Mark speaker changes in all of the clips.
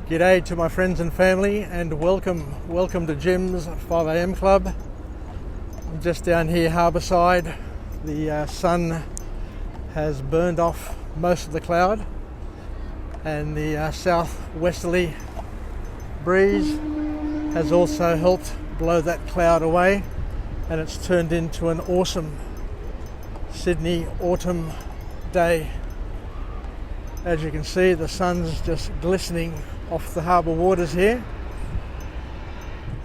Speaker 1: G'day to my friends and family, and welcome to Jim's 5am Club. I'm just down here harbourside. The sun has burned off most of the cloud, and the southwesterly breeze has also helped blow that cloud away, and it's turned into an awesome Sydney autumn day. As you can see, the sun's just glistening off the harbour waters here,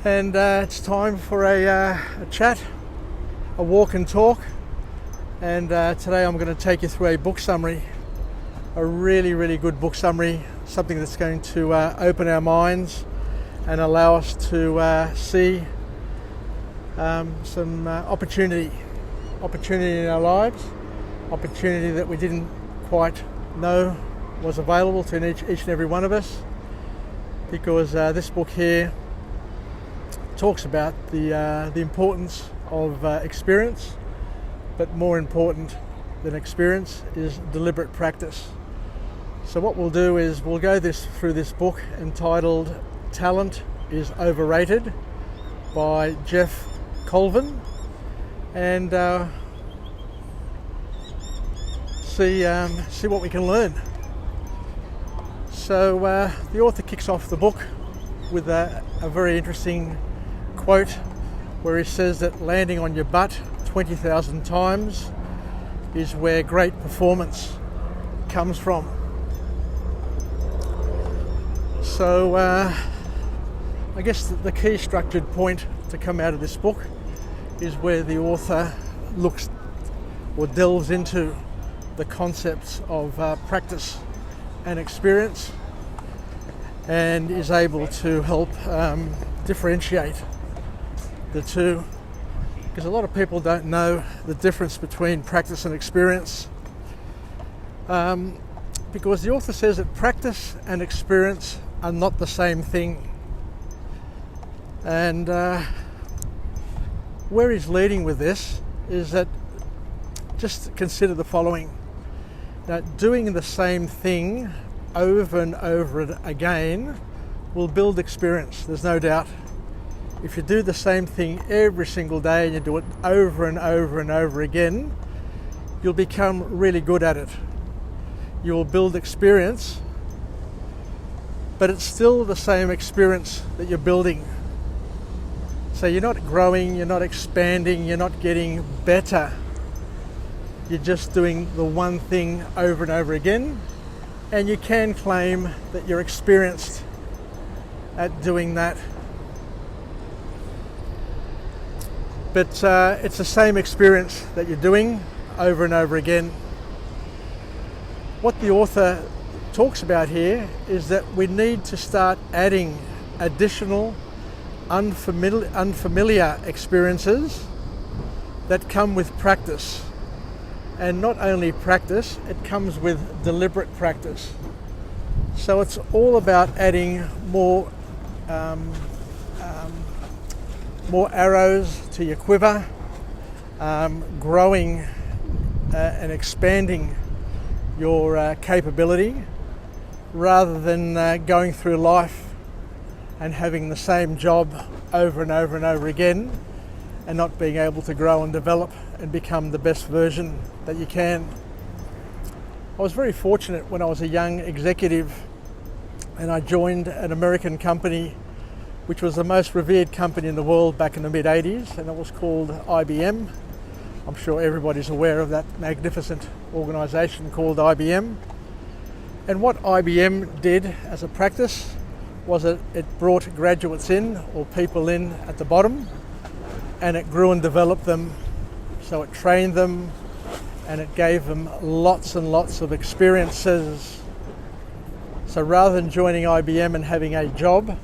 Speaker 1: and it's time for a chat, a walk and talk. And today I'm going to take you through a book summary, a really good book summary, something that's going to open our minds and allow us to see some opportunity in our lives, opportunity that we didn't quite know was available to each and every one of us. Because this book here talks about the importance of experience, but more important than experience is deliberate practice. So what we'll do is we'll go through this book entitled Talent is Overrated by Geoff Colvin, and see what we can learn. So the author kicks off the book with a very interesting quote where he says that landing on your butt 20,000 times is where great performance comes from. So I guess the key structured point to come out of this book is where the author looks or delves into the concepts of practice and experience, and is able to help differentiate the two, because a lot of people don't know the difference between practice and experience, because the author says that practice and experience are not the same thing. And where he's leading with this is that just consider the following. Now, doing the same thing over and over again will build experience, there's no doubt. If you do the same thing every single day and you do it over and over and over again, you'll become really good at it. You'll build experience, but it's still the same experience that you're building. So you're not growing, you're not expanding, you're not getting better. You're just doing the one thing over and over again, and you can claim that you're experienced at doing that. But it's the same experience that you're doing over and over again. What the author talks about here is that we need to start adding additional unfamiliar experiences that come with practice. And not only practice, it comes with deliberate practice. So it's all about adding more arrows to your quiver, growing and expanding your capability, rather than going through life and having the same job over and over and over again and not being able to grow and develop and become the best version that you can. I was very fortunate when I was a young executive and I joined an American company which was the most revered company in the world back in the mid-80s, and it was called IBM. I'm sure everybody's aware of that magnificent organisation called IBM. And what IBM did as a practice was that it brought graduates in, or people in at the bottom, and it grew and developed them. So it trained them and it gave them lots and lots of experiences. So rather than joining IBM and having a job,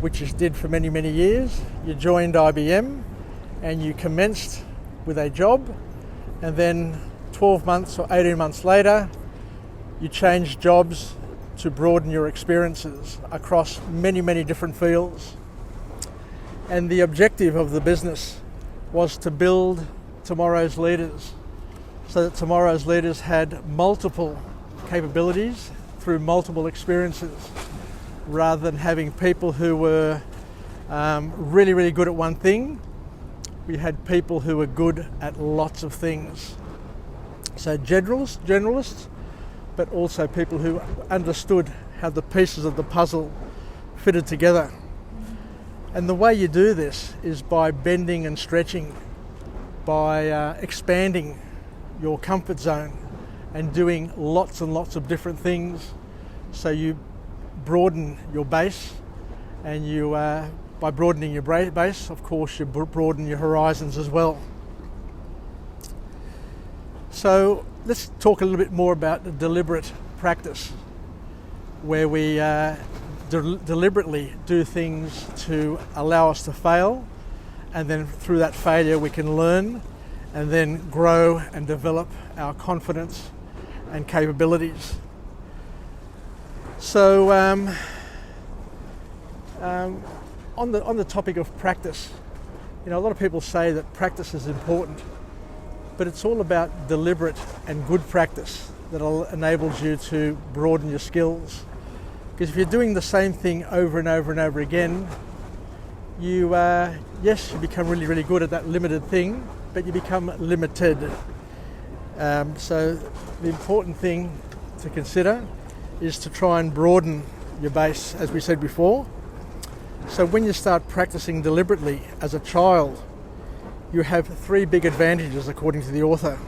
Speaker 1: which you did for many years, you joined IBM and you commenced with a job, and then 12 months or 18 months later, you changed jobs to broaden your experiences across many different fields. And the objective of the business was to build tomorrow's leaders, so that tomorrow's leaders had multiple capabilities through multiple experiences. rather than having people who were really, really good at one thing. We had people who were good at lots of things. So generalists, but also people who understood how the pieces of the puzzle fitted together. And the way you do this is by bending and stretching, by expanding your comfort zone and doing lots and lots of different things. So you broaden your base, and you, by broadening your base, of course, you broaden your horizons as well. So let's talk a little bit more about the deliberate practice, where we deliberately do things to allow us to fail, and then through that failure we can learn and then grow and develop our confidence and capabilities. So on the topic of practice, a lot of people say that practice is important, but it's all about deliberate and good practice that enables you to broaden your skills. Because if you're doing the same thing over and over and over again, you become really, really good at that limited thing, but you become limited. So the important thing to consider is to try and broaden your base, as we said before. So when you start practicing deliberately as a child, you have 3 big advantages according to the author.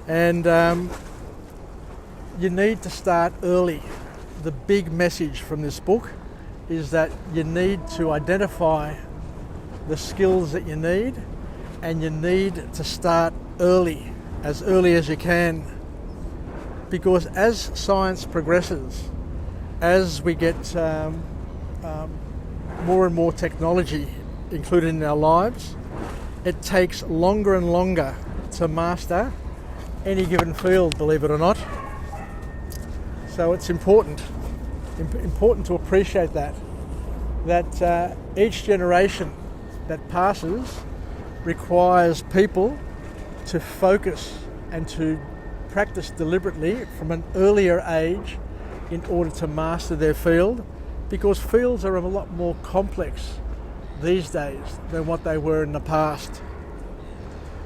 Speaker 1: And you need to start early. The big message from this book is that you need to identify the skills that you need, and you need to start early as you can. Because as science progresses, as we get more and more technology included in our lives, it takes longer and longer to master any given field, believe it or not. So it's important to appreciate that each generation that passes requires people to focus and to practice deliberately from an earlier age in order to master their field, because fields are a lot more complex these days than what they were in the past.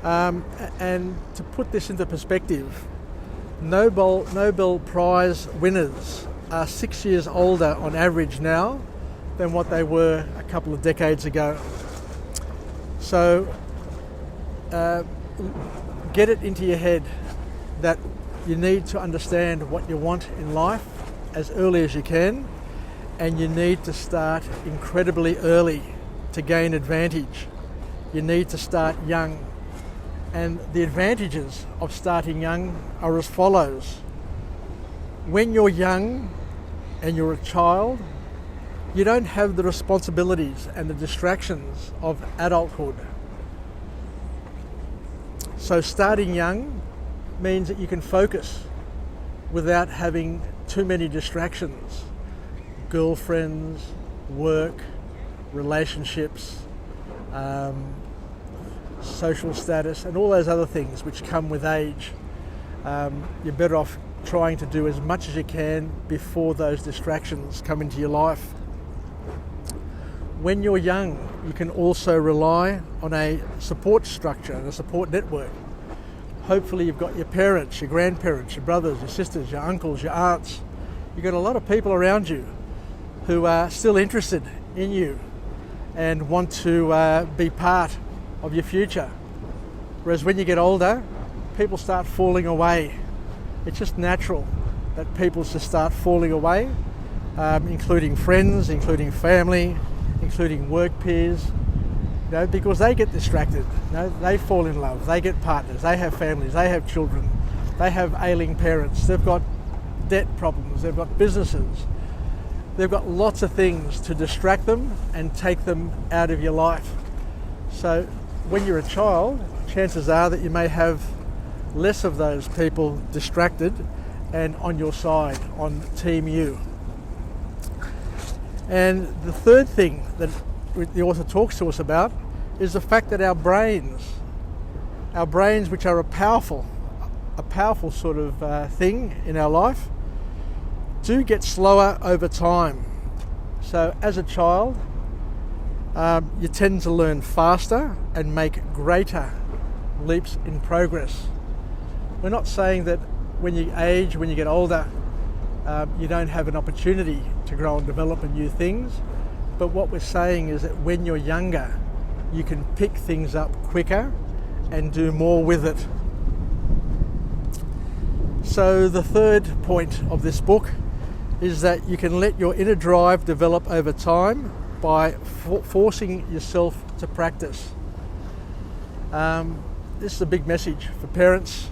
Speaker 1: And to put this into perspective, Nobel Prize winners are 6 years older on average now than what they were a couple of decades ago. So get it into your head that you need to understand what you want in life as early as you can, and you need to start incredibly early to gain advantage. You need to start young. And the advantages of starting young are as follows. When you're young and you're a child, you don't have the responsibilities and the distractions of adulthood. So starting young means that you can focus without having too many distractions. Girlfriends, work, relationships, social status, and all those other things which come with age. You're better off trying to do as much as you can before those distractions come into your life. When you're young, you can also rely on a support structure and a support network. Hopefully you've got your parents, your grandparents, your brothers, your sisters, your uncles, your aunts. You've got a lot of people around you who are still interested in you and want to be part of your future. Whereas when you get older, people start falling away. It's just natural that people just start falling away, including friends, including family, including work peers, because they get distracted. They fall in love, they get partners, they have families, they have children, they have ailing parents, they've got debt problems, they've got businesses, they've got lots of things to distract them and take them out of your life. So when you're a child, chances are that you may have less of those people distracted and on your side, on Team You. And the third thing that the author talks to us about is the fact that our brains, which are a powerful sort of thing in our life, do get slower over time. So as a child, you tend to learn faster and make greater leaps in progress. We're not saying that when you age, when you get older, you don't have an opportunity to grow and develop in new things. But what we're saying is that when you're younger, you can pick things up quicker and do more with it. So the third point of this book is that you can let your inner drive develop over time by forcing yourself to practice. This is a big message for parents,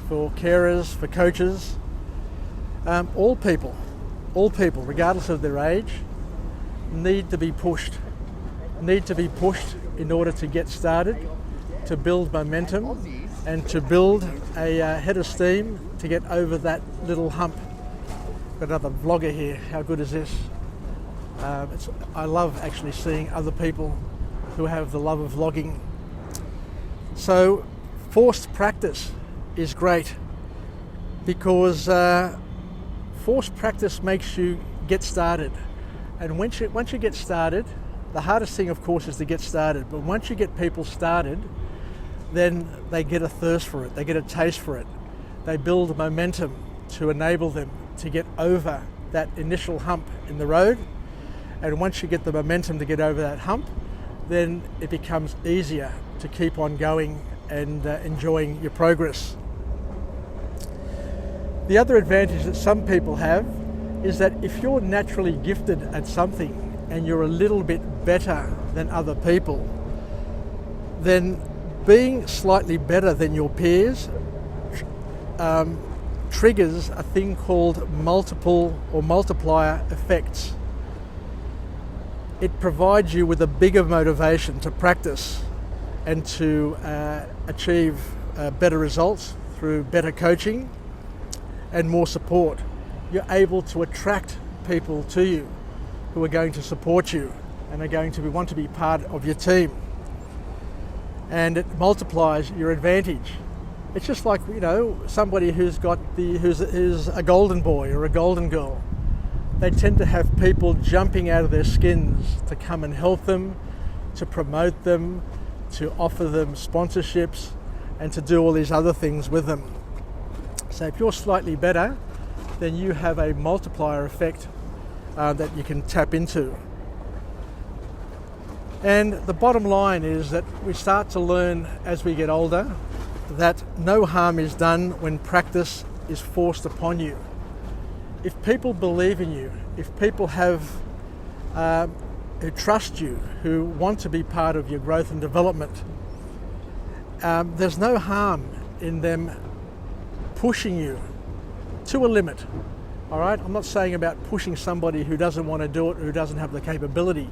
Speaker 1: for carers, for coaches. All people, regardless of their age, need to be pushed in order to get started, to build momentum, and to build a head of steam to get over that little hump. Got another vlogger here. How good is this? I love actually seeing other people who have the love of vlogging. So forced practice is great because forced practice makes you get started. And once you get started, the hardest thing of course is to get started, but once you get people started, then they get a thirst for it, they get a taste for it. They build momentum to enable them to get over that initial hump in the road. And once you get the momentum to get over that hump, then it becomes easier to keep on going and enjoying your progress. The other advantage that some people have is that if you're naturally gifted at something and you're a little bit better than other people, then being slightly better than your peers triggers a thing called multiplier effects. It provides you with a bigger motivation to practice and to achieve better results through better coaching and more support. You're able to attract people to you who are going to support you and are going to want to be part of your team. And it multiplies your advantage. It's just like, somebody who's a golden boy or a golden girl. They tend to have people jumping out of their skins to come and help them, to promote them, to offer them sponsorships, and to do all these other things with them. So if you're slightly better, then you have a multiplier effect that you can tap into. And the bottom line is that we start to learn as we get older that no harm is done when practice is forced upon you. If people believe in you, if people who trust you, who want to be part of your growth and development, there's no harm in them pushing you to a limit. All right, I'm not saying about pushing somebody who doesn't want to do it, who doesn't have the capability.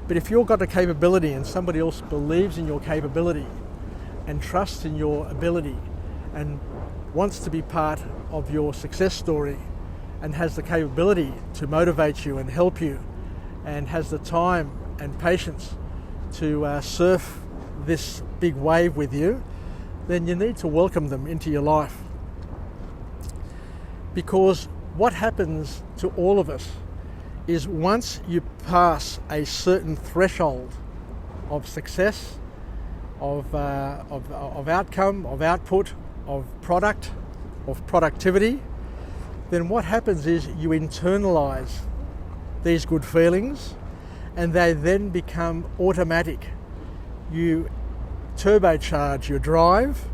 Speaker 1: But if you've got the capability and somebody else believes in your capability and trusts in your ability and wants to be part of your success story and has the capability to motivate you and help you and has the time and patience to surf this big wave with you, then you need to welcome them into your life. Because what happens to all of us is once you pass a certain threshold of success, of outcome, of output, of product, of productivity, then what happens is you internalize these good feelings and they then become automatic. You turbocharge your drive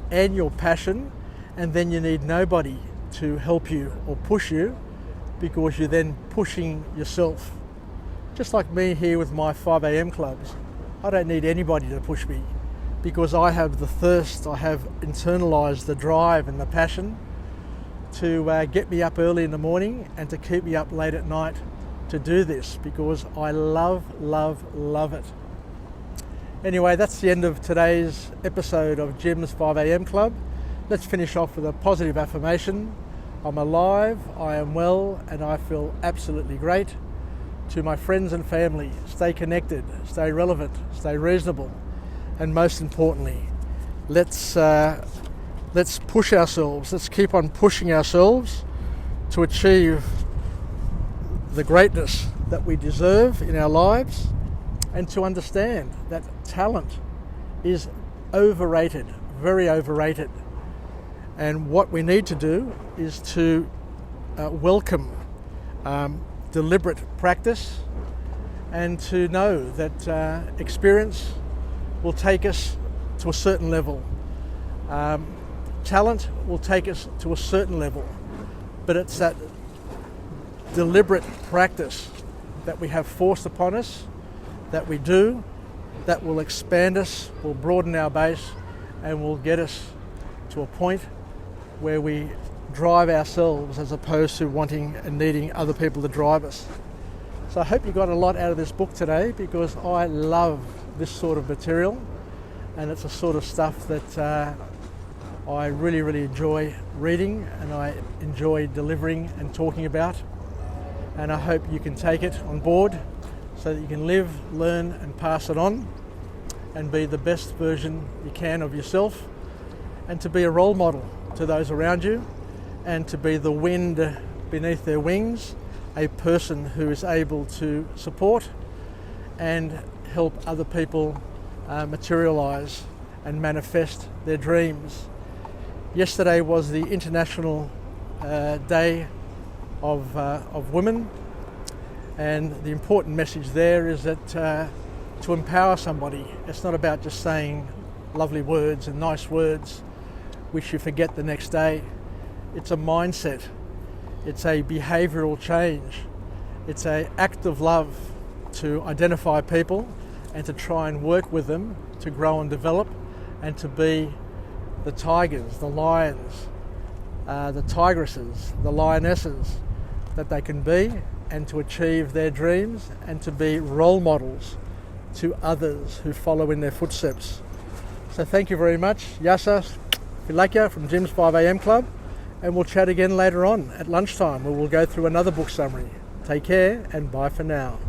Speaker 1: and your passion, and then you need nobody to help you or push you because you're then pushing yourself. Just like me here with my 5 a.m. clubs. I don't need anybody to push me because I have the thirst, I have internalized the drive and the passion to get me up early in the morning and to keep me up late at night to do this because I love it. Anyway, that's the end of today's episode of Jim's 5 a.m. Club. Let's finish off with a positive affirmation. I'm alive, I am well, and I feel absolutely great. To my friends and family, stay connected, stay relevant, stay reasonable, and most importantly, let's push ourselves. Let's keep on pushing ourselves to achieve the greatness that we deserve in our lives, and to understand that talent is overrated, very overrated. And what we need to do is to welcome deliberate practice, and to know that experience will take us to a certain level. Talent will take us to a certain level, but it's that deliberate practice that we have forced upon us, that we do, that will expand us, will broaden our base, and will get us to a point where we drive ourselves as opposed to wanting and needing other people to drive us. So I hope you got a lot out of this book today, because I love this sort of material, and it's the sort of stuff that I really, really enjoy reading, and I enjoy delivering and talking about. And I hope you can take it on board so that you can live, learn and pass it on, and be the best version you can of yourself, and to be a role model to those around you, and to be the wind beneath their wings, a person who is able to support and help other people materialise and manifest their dreams. Yesterday was the International Day of Women, and the important message there is that to empower somebody, it's not about just saying lovely words and nice words which you forget the next day. It's a mindset, it's a behavioural change, it's an act of love to identify people and to try and work with them to grow and develop, and to be the tigers, the lions, the tigresses, the lionesses that they can be, and to achieve their dreams, and to be role models to others who follow in their footsteps. So thank you very much. Yasa Filakia from Jim's 5am Club, and we'll chat again later on at lunchtime, where we'll go through another book summary. Take care and bye for now.